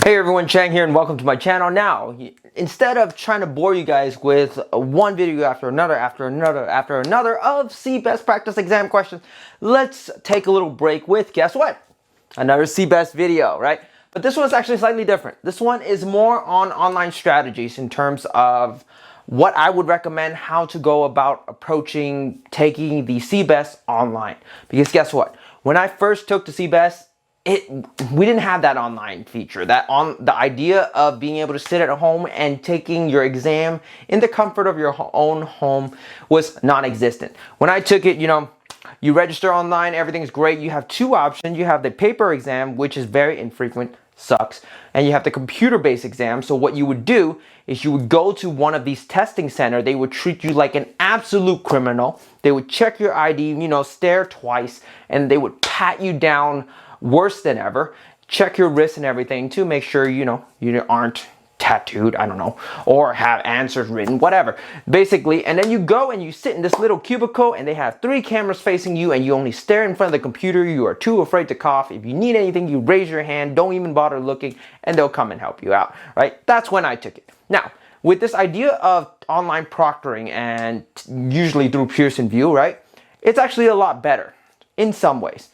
Hey everyone, Chang here and welcome to my channel. Now, instead of trying to bore you guys with one video after another of CBEST practice exam questions, let's take a little break with, guess what? Another CBEST video, right? But this one's actually slightly different. This one is more on online strategies in terms of what I would recommend how to go about approaching taking the CBEST online. Because guess what? When I first took the CBEST, we didn't have that online feature. The idea of being able to sit at home and taking your exam in the comfort of your own home was non-existent. When I took it, you register online, everything's great. You have two options. You have the paper exam, which is very infrequent, sucks, and you have the computer-based exam. So what you would do is you would go to one of these testing centers. They would treat you like an absolute criminal. They would check your ID, stare twice, and they would pat you down worse than ever, check your wrists and everything to make sure you aren't tattooed, I don't know, or have answers written, whatever, basically. And then you go and you sit in this little cubicle and they have 3 cameras facing you and you only stare in front of the computer. You are too afraid to cough. If you need anything, you raise your hand, don't even bother looking, and they'll come and help you out, right? That's when I took it. Now, with this idea of online proctoring and usually through Pearson VUE, right, it's actually a lot better in some ways,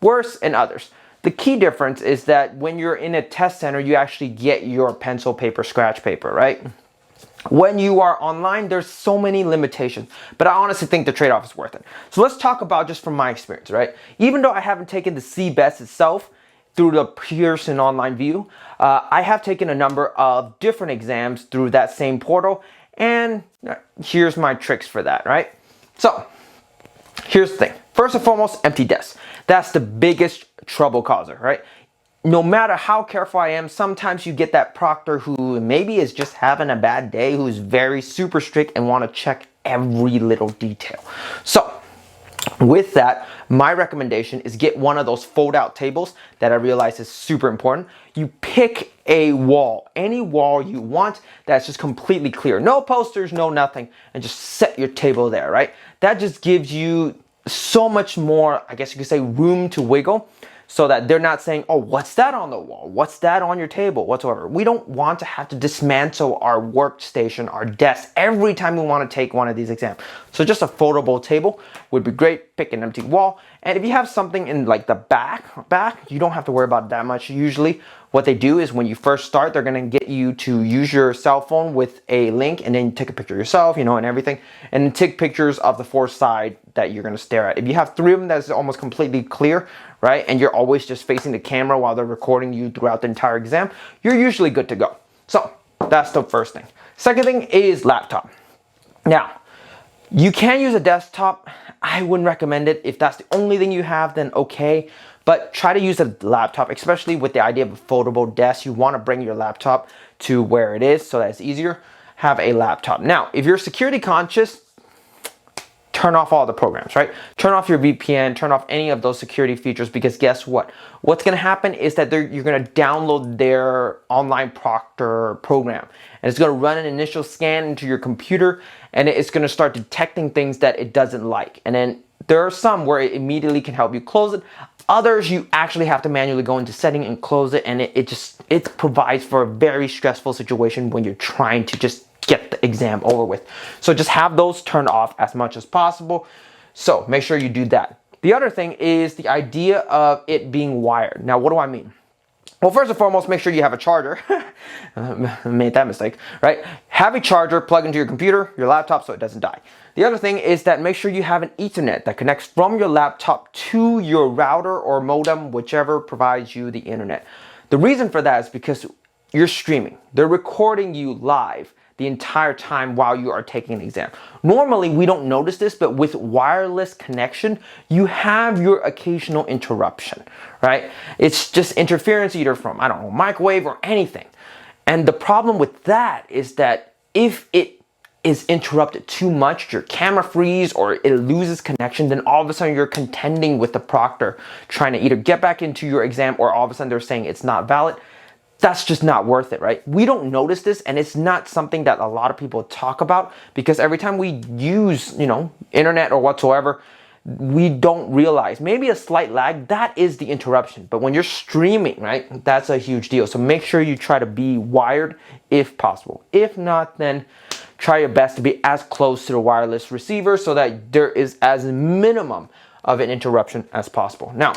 worse in others. The key difference is that when you're in a test center, you actually get your pencil paper, scratch paper, right? When you are online, there's so many limitations, but I honestly think the trade-off is worth it. So let's talk about just from my experience, right? Even though I haven't taken the CBEST itself through the Pearson online VUE, I have taken a number of different exams through that same portal, and here's my tricks for that, right? So here's the thing. First and foremost, empty desks. That's the biggest trouble causer, right? No matter how careful I am, sometimes you get that proctor who maybe is just having a bad day, who's very super strict and want to check every little detail. So with that, my recommendation is get one of those fold-out tables that I realize is super important. You pick a wall, any wall you want that's just completely clear. No posters, no nothing, and just set your table there, right? That just gives you so much more, I guess you could say, room to wiggle, so that they're not saying, oh, what's that on the wall? What's that on your table? Whatsoever. We don't want to have to dismantle our workstation, our desk, every time we want to take one of these exams. So just a foldable table would be great. Pick an empty wall. And if you have something in like the back, you don't have to worry about that much. Usually what they do is when you first start, they're going to get you to use your cell phone with a link, and then take a picture of yourself, and everything, and then take pictures of the 4 sides that you're going to stare at. If you have 3 of them that's almost completely clear, right, and you're always just facing the camera while they're recording you throughout the entire exam, you're usually good to go. So that's the first thing. Second thing is laptop. Now, you can use a desktop. I wouldn't recommend it. If that's the only thing you have, then okay. But try to use a laptop, especially with the idea of a foldable desk. You want to bring your laptop to where it is so that it's easier. Have a laptop. Now, if you're security conscious, turn off all the programs, right? Turn off your VPN, turn off any of those security features, because guess what? What's going to happen is that you're going to download their online proctor program, and it's going to run an initial scan into your computer, and it's going to start detecting things that it doesn't like. And then there are some where it immediately can help you close it. Others, you actually have to manually go into setting and close it, and it provides for a very stressful situation when you're trying to just get the exam over with. So just have those turned off as much as possible. So make sure you do that. The other thing is the idea of it being wired. Now, what do I mean? Well, first and foremost, make sure you have a charger. Made that mistake, right? Have a charger plugged into your computer, your laptop, so it doesn't die. The other thing is that make sure you have an Ethernet that connects from your laptop to your router or modem, whichever provides you the internet. The reason for that is because you're streaming. They're recording you live the entire time while you are taking an exam. Normally, we don't notice this, but with wireless connection, you have your occasional interruption, right? It's just interference either from, I don't know, microwave or anything. And the problem with that is that if it is interrupted too much, your camera freezes or it loses connection, then all of a sudden you're contending with the proctor, trying to either get back into your exam, or all of a sudden they're saying it's not valid. That's just not worth it, right? We don't notice this, and it's not something that a lot of people talk about, because every time we use, internet or whatsoever, we don't realize. Maybe a slight lag, that is the interruption. But when you're streaming, right, that's a huge deal. So make sure you try to be wired if possible. If not, then try your best to be as close to the wireless receiver so that there is as minimum of an interruption as possible. Now,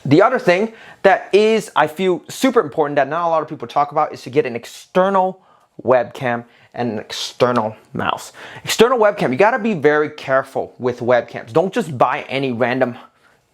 the other thing that is, I feel, super important that not a lot of people talk about is to get an external webcam and an external mouse. External webcam, you got to be very careful with webcams. Don't just buy any random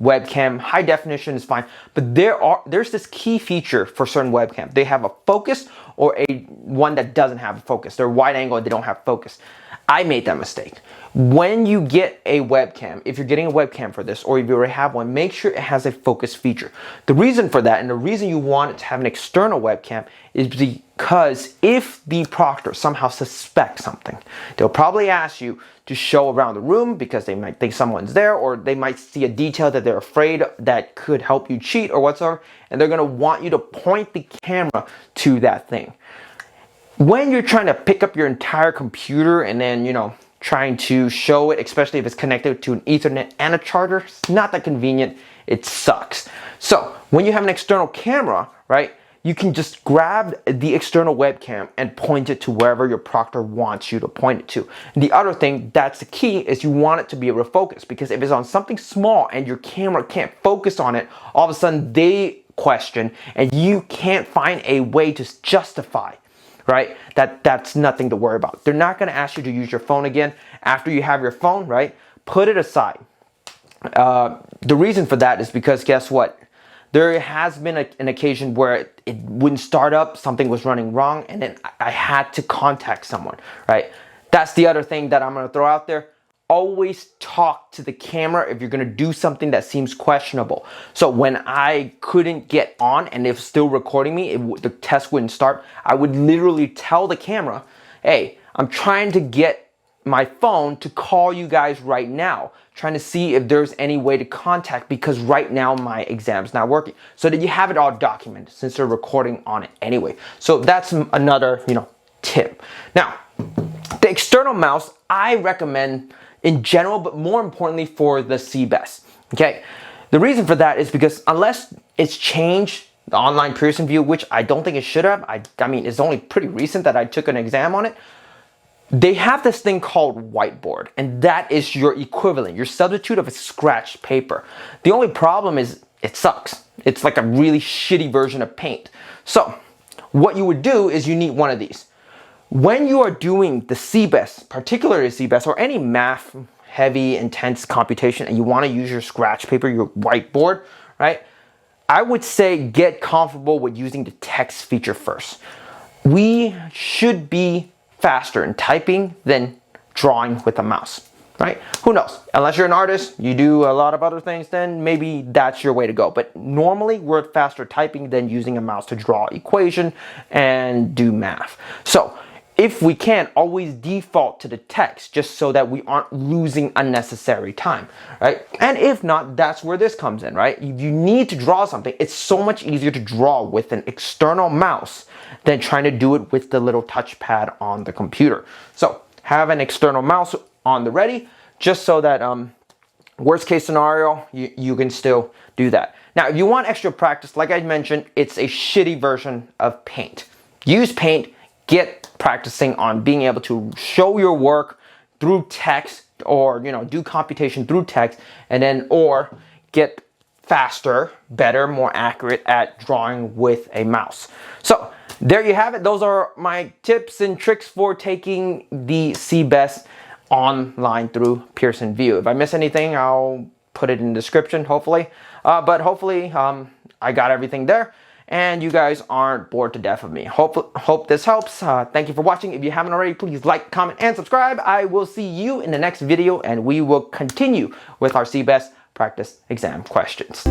webcam. High definition is fine, but there's this key feature for certain webcams. They have a focus or a one that doesn't have a focus. They're wide angle and they don't have focus. I made that mistake. When you get a webcam, if you're getting a webcam for this, or if you already have one, make sure it has a focus feature. The reason for that, and the reason you want it to have an external webcam, is because if the proctor somehow suspects something, they'll probably ask you to show around the room because they might think someone's there, or they might see a detail that they're afraid that could help you cheat or whatsoever, and they're gonna want you to point the camera to that thing. When you're trying to pick up your entire computer and then, trying to show it, especially if it's connected to an Ethernet and a charger, it's not that convenient. It sucks. So when you have an external camera, right, you can just grab the external webcam and point it to wherever your proctor wants you to point it to. And the other thing that's the key is you want it to be able to focus, because if it's on something small and your camera can't focus on it, all of a sudden they question and you can't find a way to justify, right, that's nothing to worry about. They're not going to ask you to use your phone again after you have your phone, right? Put it aside. The reason for that is because guess what? There has been an occasion where it wouldn't start up, something was running wrong, and then I had to contact someone, right? That's the other thing that I'm going to throw out there. Always talk to the camera if you're going to do something that seems questionable. So when I couldn't get on and it was still recording me, the test wouldn't start, I would literally tell the camera, hey, I'm trying to get my phone to call you guys right now, trying to see if there's any way to contact, because right now my exam's not working. So that you have it all documented since they're recording on it anyway. So that's another, tip. Now, the external mouse, I recommend in general, but more importantly for the CBEST, okay? The reason for that is because unless it's changed, the online Pearson view, which I don't think it should have, I mean, it's only pretty recent that I took an exam on it, they have this thing called whiteboard, and that is your equivalent, your substitute of a scratch paper. The only problem is it sucks. It's like a really shitty version of Paint. So what you would do is you need one of these. When you are doing the CBEST, particularly CBEST or any math heavy, intense computation, and you want to use your scratch paper, your whiteboard, right? I would say get comfortable with using the text feature first. We should be faster in typing than drawing with a mouse, right? Who knows? Unless you're an artist, you do a lot of other things, then maybe that's your way to go. But normally we're faster typing than using a mouse to draw equation and do math. So if we can, always default to the text just so that we aren't losing unnecessary time, right? And if not, that's where this comes in, right? If you need to draw something, it's so much easier to draw with an external mouse than trying to do it with the little touchpad on the computer. So have an external mouse on the ready, just so that worst case scenario, you can still do that. Now, if you want extra practice, like I mentioned, it's a shitty version of Paint. Use Paint, get practicing on being able to show your work through text, or do computation through text, and then or get faster, better, more accurate at drawing with a mouse. So there you have it. Those are my tips and tricks for taking the CBEST online through Pearson VUE. If I miss anything, I'll put it in the description, hopefully. But hopefully I got everything there, and you guys aren't bored to death of me. Hope this helps. Thank you for watching. If you haven't already, please like, comment, and subscribe. I will see you in the next video, and we will continue with our CBEST practice exam questions.